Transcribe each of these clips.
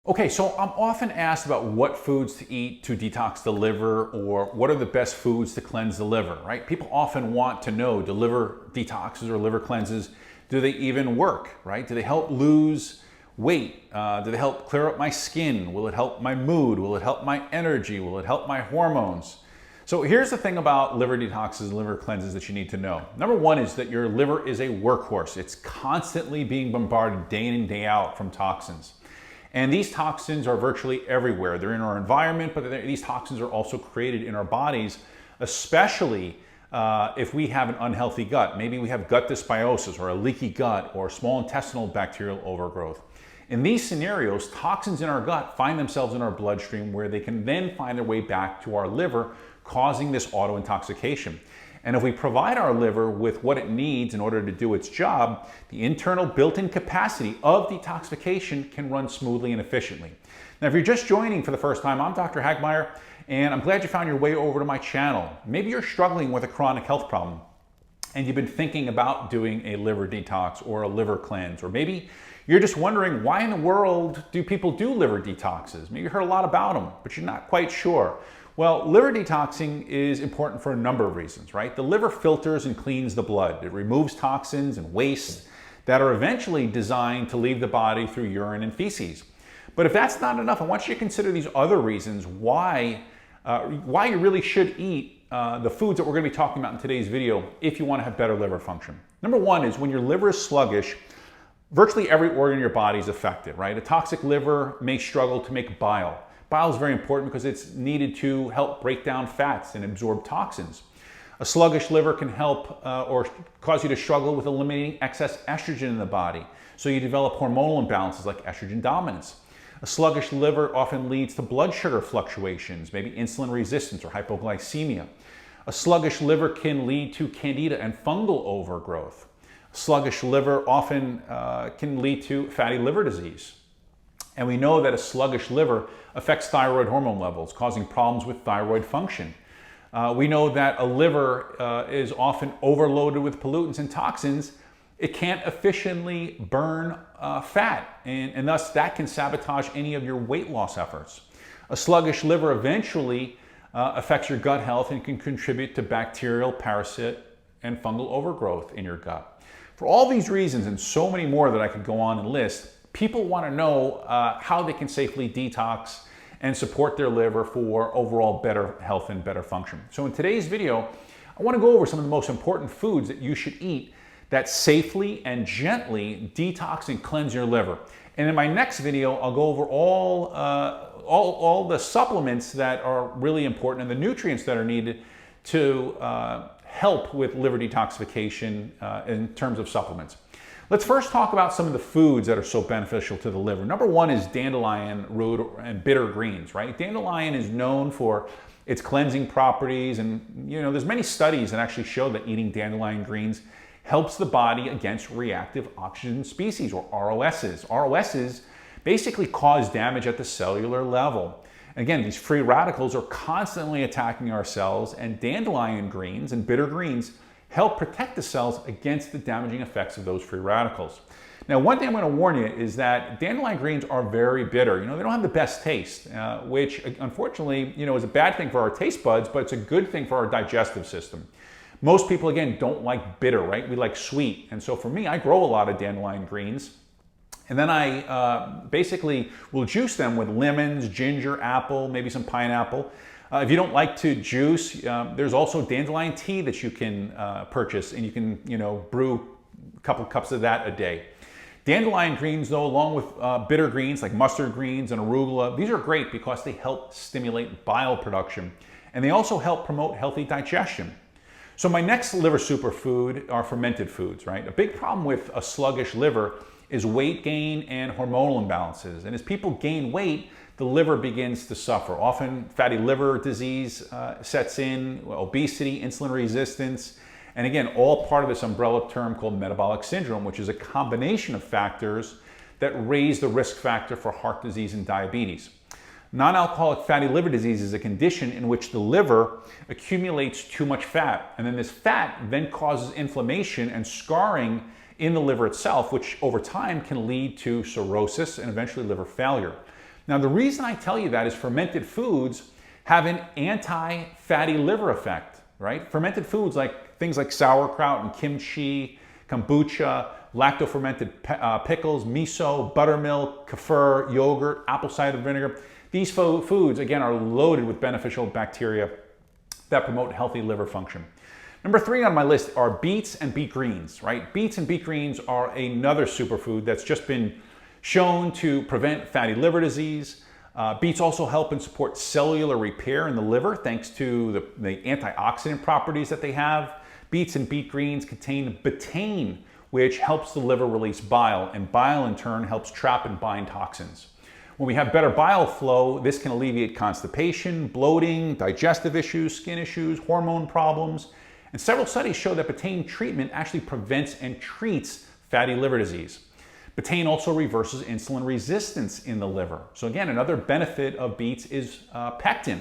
Okay, so I'm often asked about what foods to eat to detox the liver, or what are the best foods to cleanse the liver, right? People often want to know, do liver detoxes or liver cleanses, do they even work, right? Do they help lose weight? Do they help clear up my skin? Will it help my mood? Will it help my energy? Will it help my hormones? So here's the thing about liver detoxes, liver cleanses that you need to know. Number one is that your liver is a workhorse. It's constantly being bombarded day in and day out from toxins. And these toxins are virtually everywhere. They're in our environment, but these toxins are also created in our bodies, especially if we have an unhealthy gut. Maybe we have gut dysbiosis or a leaky gut or small intestinal bacterial overgrowth. In these scenarios, toxins in our gut find themselves in our bloodstream, where they can then find their way back to our liver, causing this auto-intoxication. And if we provide our liver with what it needs in order to do its job, the internal built-in capacity of detoxification can run smoothly and efficiently. Now, if you're just joining for the first time, I'm Dr. Hagmeyer, and I'm glad you found your way over to my channel. Maybe you're struggling with a chronic health problem, and you've been thinking about doing a liver detox or a liver cleanse, or maybe you're just wondering, why in the world do people do liver detoxes? Maybe you heard a lot about them, but you're not quite sure. Well, liver detoxing is important for a number of reasons, right? The liver filters and cleans the blood. It removes toxins and wastes that are eventually designed to leave the body through urine and feces. But if that's not enough, I want you to consider these other reasons why you really should eat the foods that we're going to be talking about in today's video if you want to have better liver function. Number one is when your liver is sluggish, virtually every organ in your body is affected, right? A toxic liver may struggle to make bile. Bile is very important because it's needed to help break down fats and absorb toxins. A sluggish liver can help or cause you to struggle with eliminating excess estrogen in the body, so you develop hormonal imbalances like estrogen dominance. A sluggish liver often leads to blood sugar fluctuations, maybe insulin resistance or hypoglycemia. A sluggish liver can lead to candida and fungal overgrowth. A sluggish liver often can lead to fatty liver disease. And we know that a sluggish liver affects thyroid hormone levels, causing problems with thyroid function. We know that a liver is often overloaded with pollutants and toxins. It can't efficiently burn fat, and thus that can sabotage any of your weight loss efforts. A sluggish liver eventually affects your gut health and can contribute to bacterial, parasite, and fungal overgrowth in your gut. For all these reasons and so many more that I could go on and list, people want to know how they can safely detox and support their liver for overall better health and better function. So in today's video, I want to go over some of the most important foods that you should eat that safely and gently detox and cleanse your liver. And in my next video, I'll go over all the supplements that are really important and the nutrients that are needed to help with liver detoxification in terms of supplements. Let's first talk about some of the foods that are so beneficial to the liver. Number one is dandelion root and bitter greens, right? Dandelion is known for its cleansing properties, and there's many studies that actually show that eating dandelion greens helps the body against reactive oxygen species, or ROSs. ROSs basically cause damage at the cellular level. Again, these free radicals are constantly attacking our cells, and dandelion greens and bitter greens help protect the cells against the damaging effects of those free radicals. Now, one thing I'm going to warn you is that dandelion greens are very bitter. They don't have the best taste, which unfortunately, is a bad thing for our taste buds, but it's a good thing for our digestive system. Most people, again, don't like bitter, right? We like sweet. And so for me, I grow a lot of dandelion greens, and then I basically will juice them with lemons, ginger, apple, maybe some pineapple. If you don't like to juice, there's also dandelion tea that you can purchase, and you can, brew a couple cups of that a day. Dandelion greens, though, along with bitter greens like mustard greens and arugula, these are great because they help stimulate bile production, and they also help promote healthy digestion. So my next liver superfood are fermented foods, right? A big problem with a sluggish liver is weight gain and hormonal imbalances. And as people gain weight, the liver begins to suffer. Often fatty liver disease sets in, obesity, insulin resistance, and again, all part of this umbrella term called metabolic syndrome, which is a combination of factors that raise the risk factor for heart disease and diabetes. Non-alcoholic fatty liver disease is a condition in which the liver accumulates too much fat, and then this fat then causes inflammation and scarring in the liver itself, which over time can lead to cirrhosis and eventually liver failure. Now, the reason I tell you that is fermented foods have an anti-fatty liver effect, right? Fermented foods like things like sauerkraut and kimchi, kombucha, lacto-fermented pickles, miso, buttermilk, kefir, yogurt, apple cider vinegar. These foods, again, are loaded with beneficial bacteria that promote healthy liver function. Number 3 on my list are beets and beet greens, right? Beets and beet greens are another superfood that's just been shown to prevent fatty liver disease. Beets also help and support cellular repair in the liver thanks to the antioxidant properties that they have. Beets and beet greens contain betaine, which helps the liver release bile, and bile in turn helps trap and bind toxins. When we have better bile flow, this can alleviate constipation, bloating, digestive issues, skin issues, hormone problems. And several studies show that betaine treatment actually prevents and treats fatty liver disease. Betaine also reverses insulin resistance in the liver. So again, another benefit of beets is pectin.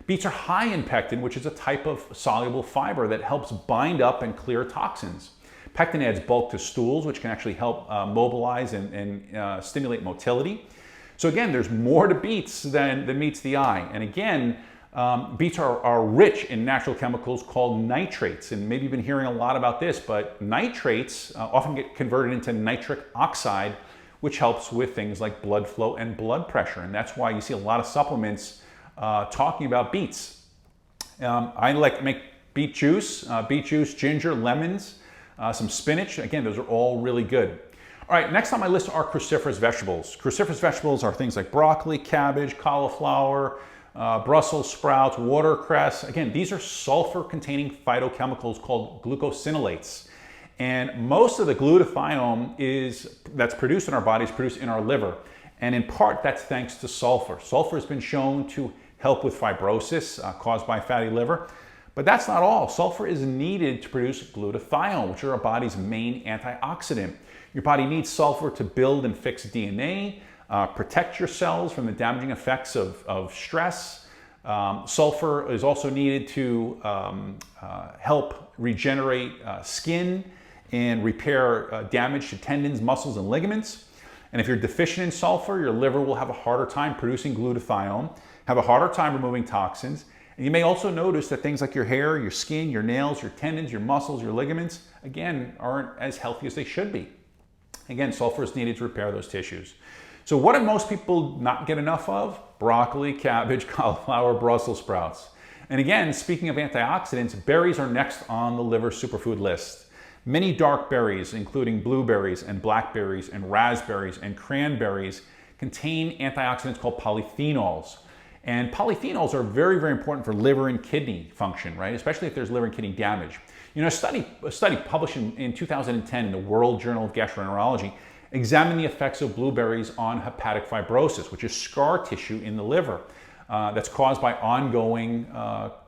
Beets are high in pectin, which is a type of soluble fiber that helps bind up and clear toxins. Pectin adds bulk to stools, which can actually help mobilize and stimulate motility. So again, there's more to beets than meets the eye. And again, beets are rich in natural chemicals called nitrates. And maybe you've been hearing a lot about this, but nitrates often get converted into nitric oxide, which helps with things like blood flow and blood pressure. And that's why you see a lot of supplements talking about beets. I like to make beet juice, ginger, lemons, some spinach. Again, those are all really good. All right, next on my list are cruciferous vegetables. Cruciferous vegetables are things like broccoli, cabbage, cauliflower, Brussels sprouts, watercress. Again, these are sulfur-containing phytochemicals called glucosinolates. And most of the glutathione that's produced in our body is produced in our liver. And in part, that's thanks to sulfur. Sulfur has been shown to help with fibrosis caused by fatty liver. But that's not all. Sulfur is needed to produce glutathione, which is our body's main antioxidant. Your body needs sulfur to build and fix DNA, protect your cells from the damaging effects of stress. Sulfur is also needed to help regenerate skin and repair damage to tendons, muscles, and ligaments. And if you're deficient in sulfur, your liver will have a harder time producing glutathione, have a harder time removing toxins. And you may also notice that things like your hair, your skin, your nails, your tendons, your muscles, your ligaments, again, aren't as healthy as they should be. Again, sulfur is needed to repair those tissues. So what do most people not get enough of? Broccoli, cabbage, cauliflower, Brussels sprouts. And again, speaking of antioxidants, berries are next on the liver superfood list. Many dark berries, including blueberries and blackberries and raspberries and cranberries, contain antioxidants called polyphenols. And polyphenols are very, very important for liver and kidney function, right? Especially if there's liver and kidney damage. You know, a study published in 2010 in the World Journal of Gastroenterology examined the effects of blueberries on hepatic fibrosis, which is scar tissue in the liver that's caused by ongoing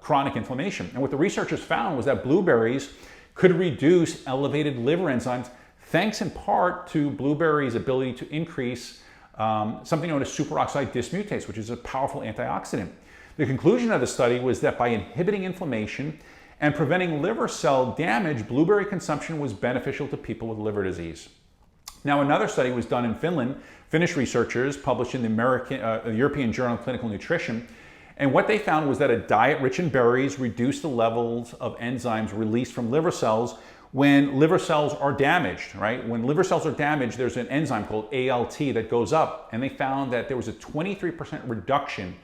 chronic inflammation. And what the researchers found was that blueberries could reduce elevated liver enzymes thanks in part to blueberries' ability to increase something known as superoxide dismutase, which is a powerful antioxidant. The conclusion of the study was that by inhibiting inflammation and preventing liver cell damage, blueberry consumption was beneficial to people with liver disease. Now, another study was done in Finland. Finnish researchers published in the European Journal of Clinical Nutrition. And what they found was that a diet rich in berries reduced the levels of enzymes released from liver cells when liver cells are damaged, right? When liver cells are damaged, there's an enzyme called ALT that goes up. And they found that there was a 23% reduction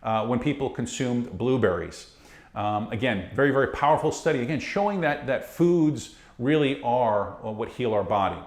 when people consumed blueberries. Again, very, very powerful study. Again, showing that foods really are what heal our body.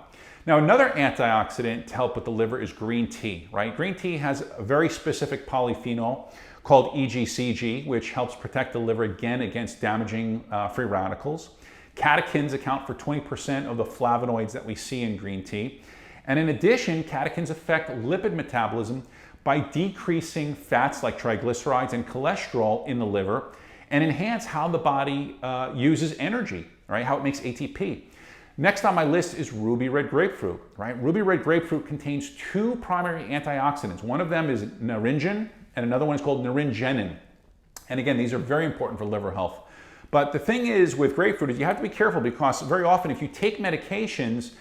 Now, another antioxidant to help with the liver is green tea, right? Green tea has a very specific polyphenol called 𝐷𝐔𝐘, which helps protect the liver again against damaging free radicals. Catechins account for 20% of the flavonoids that we see in green tea. And in addition, catechins affect lipid metabolism by decreasing fats like triglycerides and cholesterol in the liver and enhance how the body uses energy, right? How it makes ATP. Next on my list is ruby red grapefruit, right? Ruby red grapefruit contains two primary antioxidants. One of them is naringin and another one is called naringenin. And again, these are very important for liver health. But the thing is with grapefruit is you have to be careful because very often if you take medications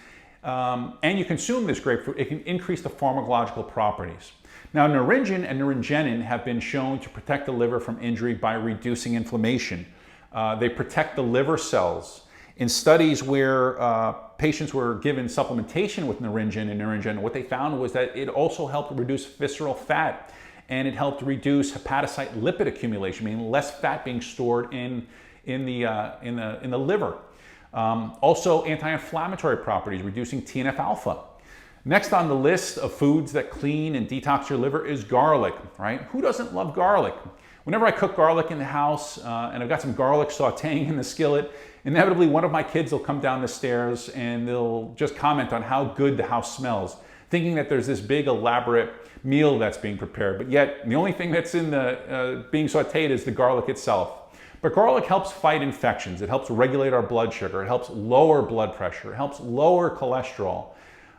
and you consume this grapefruit, it can increase the pharmacological properties. Now, naringin and naringenin have been shown to protect the liver from injury by reducing inflammation. They protect the liver cells. In studies where patients were given supplementation with naringin and naringenin, what they found was that it also helped reduce visceral fat, and it helped reduce hepatocyte lipid accumulation, meaning less fat being stored in the liver. Also, anti-inflammatory properties, reducing TNF-alpha. Next on the list of foods that clean and detox your liver is garlic, right? Who doesn't love garlic? Whenever I cook garlic in the house and I've got some garlic sauteing in the skillet, inevitably one of my kids will come down the stairs and they'll just comment on how good the house smells, thinking that there's this big elaborate meal that's being prepared, but yet the only thing that's in the being sauteed is the garlic itself. But garlic helps fight infections. It helps regulate our blood sugar. It helps lower blood pressure. It helps lower cholesterol.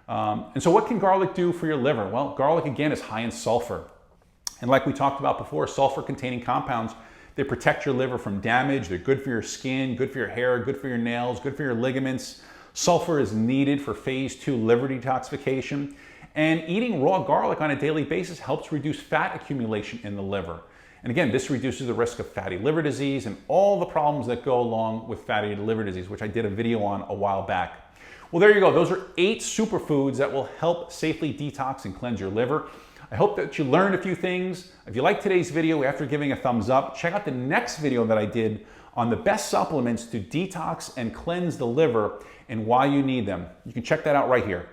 And so what can garlic do for your liver? Well, garlic again is high in sulfur. And like we talked about before, sulfur-containing compounds, they protect your liver from damage. They're good for your skin, good for your hair, good for your nails, good for your ligaments. Sulfur is needed for phase 2 liver detoxification. And eating raw garlic on a daily basis helps reduce fat accumulation in the liver. And again, this reduces the risk of fatty liver disease and all the problems that go along with fatty liver disease, which I did a video on a while back. Well, there you go. Those are 8 superfoods that will help safely detox and cleanse your liver. I hope that you learned a few things. If you liked today's video, after giving a thumbs up, check out the next video that I did on the best supplements to detox and cleanse the liver and why you need them. You can check that out right here.